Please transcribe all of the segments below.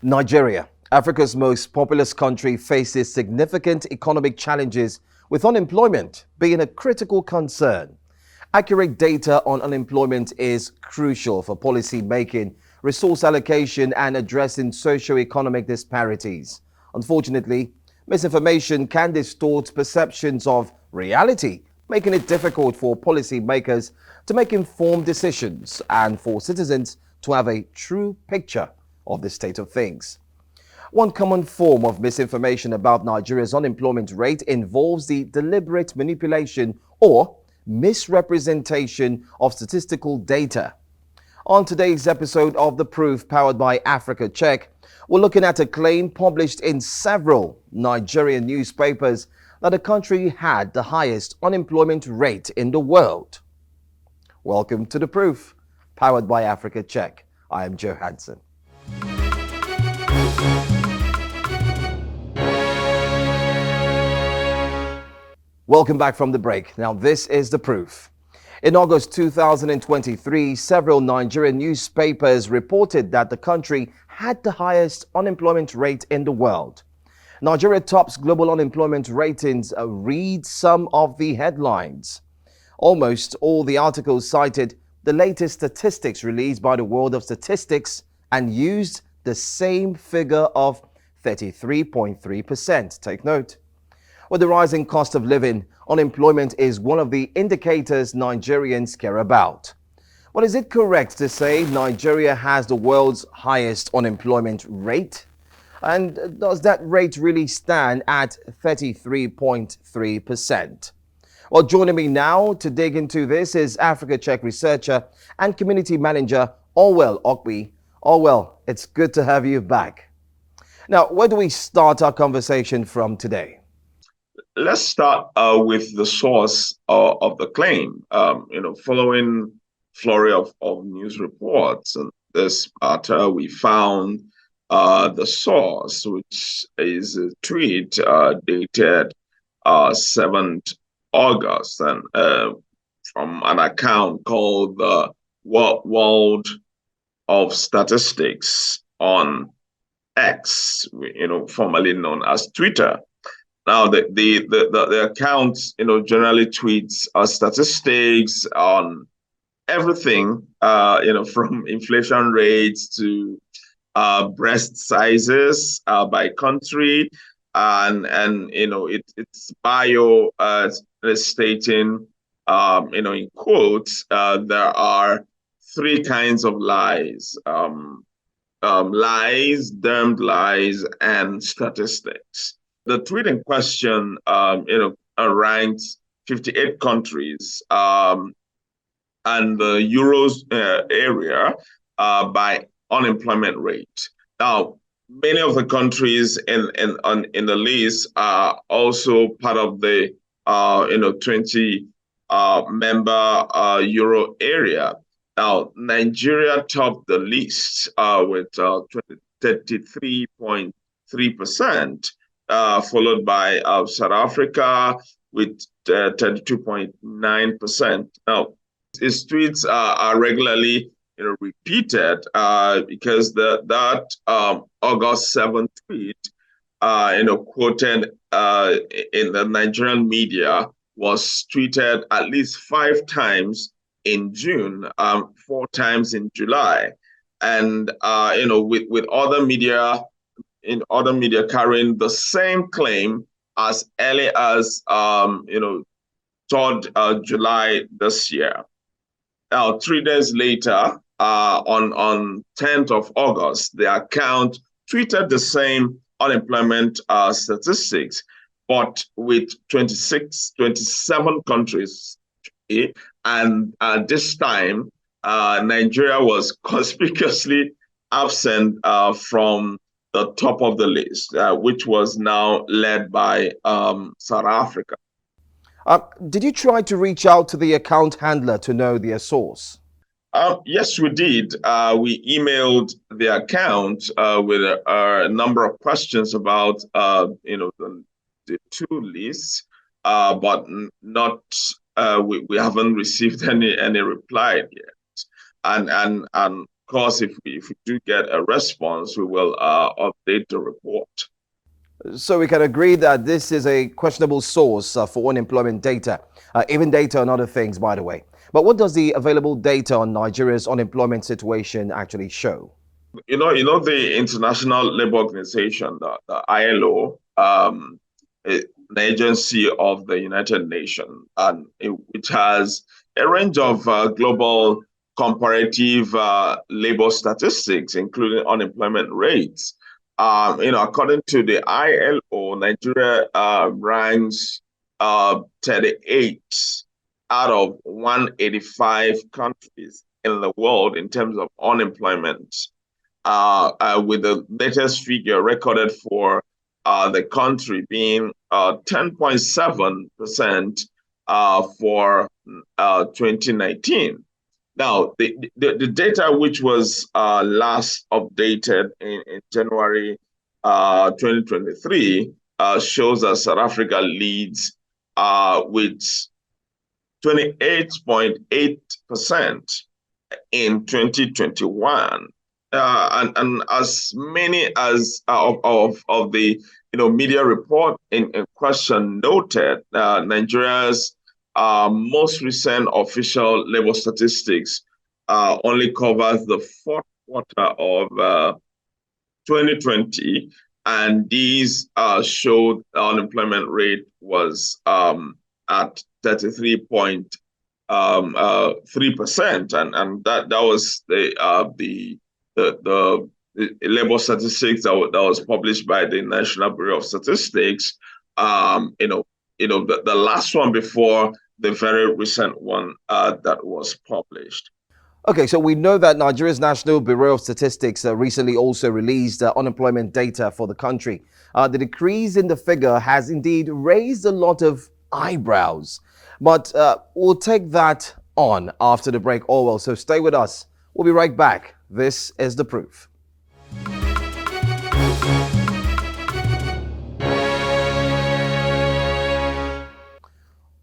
Nigeria, Africa's most populous country, faces significant economic challenges, with unemployment being a critical concern. Accurate data on unemployment is crucial for policy making, resource allocation, and addressing socioeconomic disparities. Unfortunately, misinformation can distort perceptions of reality, making it difficult for policymakers to make informed decisions and for citizens to have a true picture of the state of things. One common form of misinformation about Nigeria's unemployment rate involves the deliberate manipulation or misrepresentation of statistical data. On today's episode of The Proof, powered by Africa Check, we're looking at a claim published in several Nigerian newspapers that the country had the highest unemployment rate in the world. Welcome to The Proof, powered by Africa Check. I am Joe Hansen. Welcome back from the break. Now, this is The Proof. In August 2023, several Nigerian newspapers reported that the country had the highest unemployment rate in the world. Nigeria tops global unemployment ratings. Read some of the headlines. Almost all the articles cited the latest statistics released by the World of Statistics and used the same figure of 33.3%. Take note. With the rising cost of living, unemployment is one of the indicators Nigerians care about. But is it correct to say Nigeria has the world's highest unemployment rate? And does that rate really stand at 33.3%? Well, joining me now to dig into this is Africa Check researcher and community manager Orwell Okwi. Orwell, it's good to have you back. Now, where do we start our conversation from today? Let's start with the source of the claim. Following flurry of news reports and this matter, we found the source, which is a tweet dated 7th August, and from an account called the World of Statistics on X, formerly known as Twitter. Now, the account, generally tweets statistics on everything, from inflation rates to breast sizes by country, and it's bio stating, in quotes, there are three kinds of lies: lies, termed lies, and statistics. The tweet in question, ranks 58 countries and the Euros area by unemployment rate. Now, many of the countries in the list are also part of the 20 member Euro area. Now, Nigeria topped the list with 33.3%. Followed by South Africa with 32.9%. Now, his tweets are regularly repeated because that August 7th tweet, quoted in the Nigerian media, was tweeted at least 5 times in June, 4 times in July, and with other media. In other media carrying the same claim as early as 3rd July this year. Now, 3 days later, on 10th of August, the account tweeted the same unemployment statistics, but with 27 countries. And this time, Nigeria was conspicuously absent from the top of the list, which was now led by South Africa. Did you try to reach out to the account handler to know their source? Yes, we did. We emailed the account with a number of questions about the two lists, but not we haven't received any reply yet. And course, if we do get a response, we will update the report. So we can agree that this is a questionable source for unemployment data, even data on other things, by the way. But what does the available data on Nigeria's unemployment situation actually show? The International Labour Organization, the ILO, an agency of the United Nations, and which has a range of global comparative labor statistics, including unemployment rates. According to the ILO, Nigeria ranks 38 out of 185 countries in the world in terms of unemployment, with the latest figure recorded for the country being 10.7% for 2019. Now, the data which was last updated in January 2023 shows that South Africa leads with 28.8% in 2021. And as many as of the media report in question noted, Nigeria's most recent official labor statistics only covers the fourth quarter of 2020, and these showed the unemployment rate was at 33.3%, and that was the labor statistics that was published by the National Bureau of Statistics. The last one before the very recent one that was published. Okay, so we know that Nigeria's National Bureau of Statistics recently also released unemployment data for the country. The decrease in the figure has indeed raised a lot of eyebrows, but we'll take that on after the break. Orwell, so stay with us. We'll be right back. This is The Proof.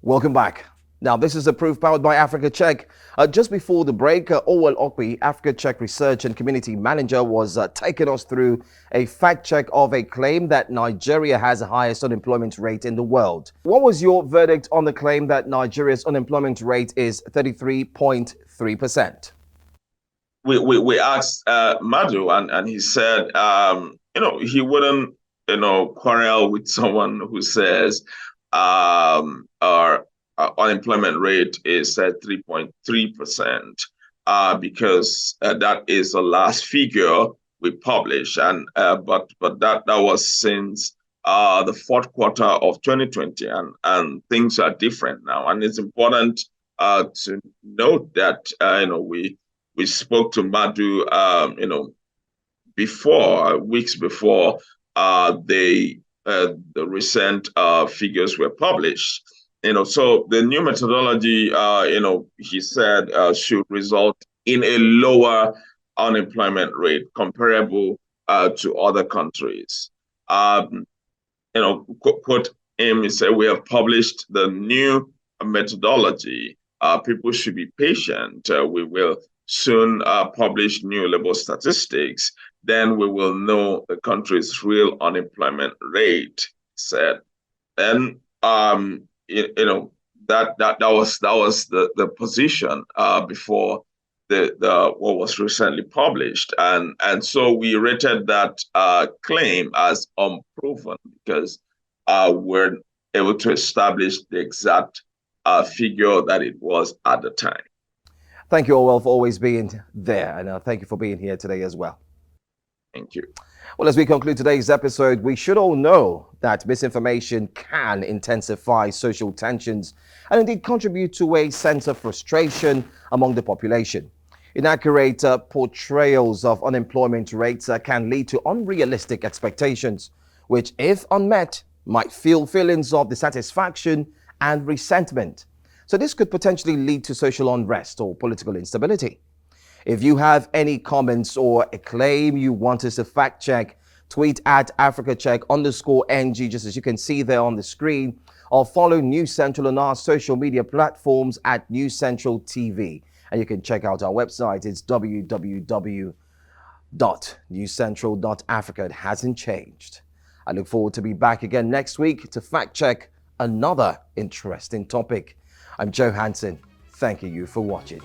Welcome back. Now, this is The Proof powered by Africa Check. Just before the break, Orwell Okwi, Africa Check Research and Community Manager, was taking us through a fact check of a claim that Nigeria has the highest unemployment rate in the world. What was your verdict on the claim that Nigeria's unemployment rate is 33.3%? We asked Madu, and he said, he wouldn't, quarrel with someone who says our unemployment rate is at 3.3%, because that is the last figure we published, and but that was since the fourth quarter of 2020, and things are different now, and it's important to note that we spoke to Madu weeks before the recent figures were published. So the new methodology, he said, should result in a lower unemployment rate comparable to other countries. Quote him, he said, "We have published the new methodology. People should be patient. We will soon publish new labor statistics. Then we will know the country's real unemployment rate," he said. Then that was the position before the what was recently published, and so we rated that claim as unproven because we're able to establish the exact figure that it was at the time. Thank you, Orwell, for always being there, and thank you for being here today as well. Thank you. Well, as we conclude today's episode, we should all know that misinformation can intensify social tensions and indeed contribute to a sense of frustration among the population. Inaccurate portrayals of unemployment rates can lead to unrealistic expectations, which, if unmet, might fuel feelings of dissatisfaction and resentment. So this could potentially lead to social unrest or political instability. If you have any comments or a claim you want us to fact check, tweet at AfricaCheck_NG, just as you can see there on the screen, or follow News Central on our social media platforms at News Central TV. And you can check out our website. It's www.newscentral.africa. It hasn't changed. I look forward to be back again next week to fact check another interesting topic. I'm Joe Hansen, thanking you for watching.